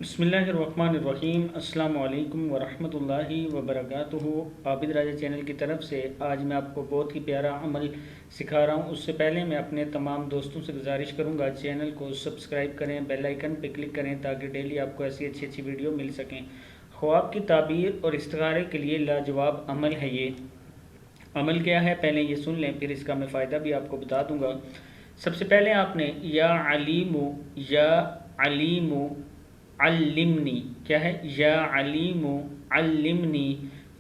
بسم اللہ الرحمن الرحیم۔ السلام علیکم ورحمۃ اللہ وبرکاتہ۔ عابد راجہ چینل کی طرف سے آج میں آپ کو بہت ہی پیارا عمل سکھا رہا ہوں۔ اس سے پہلے میں اپنے تمام دوستوں سے گزارش کروں گا چینل کو سبسکرائب کریں، بیل آئیکن پہ کلک کریں تاکہ ڈیلی آپ کو ایسی اچھی ویڈیو مل سکیں۔ خواب کی تعبیر اور استخارے کے لیے لاجواب عمل ہے یہ۔ عمل کیا ہے پہلے یہ سن لیں، پھر اس کا میں فائدہ بھی آپ کو بتا دوں گا۔ سب سے پہلے آپ نے یا علیم علمنی، کیا ہے؟ یا علیم علمنی،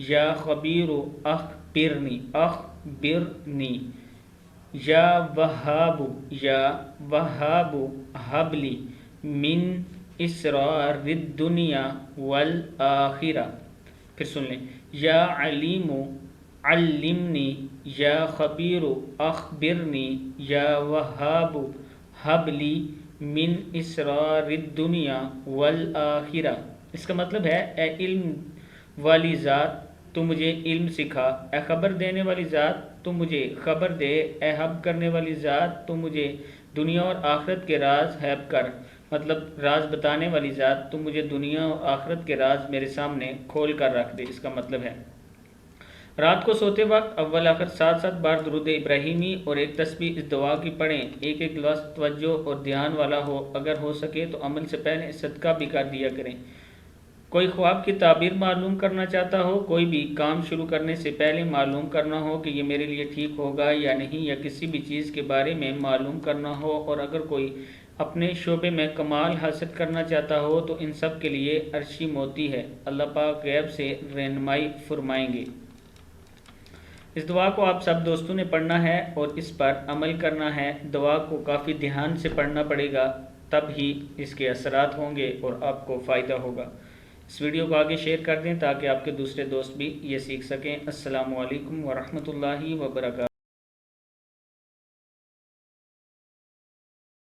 یا خبیر اخبرنی یا وہاب حبلی من اسرار الدنیا والآخرہ۔ پھر سن لیں، یا علیم علمنی، یا خبیر اخبرنی، یا وہاب حبلی من اسرار الدنیا والآخرہ۔ اس کا مطلب ہے اے علم والی ذات تو مجھے علم سکھا، اے خبر دینے والی ذات تو مجھے خبر دے، اے حب کرنے والی ذات تو مجھے دنیا اور آخرت کے راز حب کر، مطلب راز بتانے والی ذات تو مجھے دنیا اور آخرت کے راز میرے سامنے کھول کر رکھ دے۔ اس کا مطلب ہے رات کو سوتے وقت اول آخر 7 بار درود ابراہیمی اور ایک تسبیح اس دعا کی پڑھیں۔ ایک لفظ توجہ اور دھیان والا ہو، اگر ہو سکے تو عمل سے پہلے صدقہ بھی کر دیا کریں۔ کوئی خواب کی تعبیر معلوم کرنا چاہتا ہو، کوئی بھی کام شروع کرنے سے پہلے معلوم کرنا ہو کہ یہ میرے لیے ٹھیک ہوگا یا نہیں، یا کسی بھی چیز کے بارے میں معلوم کرنا ہو، اور اگر کوئی اپنے شعبے میں کمال حاصل کرنا چاہتا ہو تو ان سب کے لیے عرشی موتی ہے، اللہ پاک غیب سے رہنمائی فرمائیں گے۔ اس دعا کو آپ سب دوستوں نے پڑھنا ہے اور اس پر عمل کرنا ہے۔ دعا کو کافی دھیان سے پڑھنا پڑے گا، تب ہی اس کے اثرات ہوں گے اور آپ کو فائدہ ہوگا۔ اس ویڈیو کو آگے شیئر کر دیں تاکہ آپ کے دوسرے دوست بھی یہ سیکھ سکیں۔ السلام علیکم ورحمۃ اللہ وبرکاتہ۔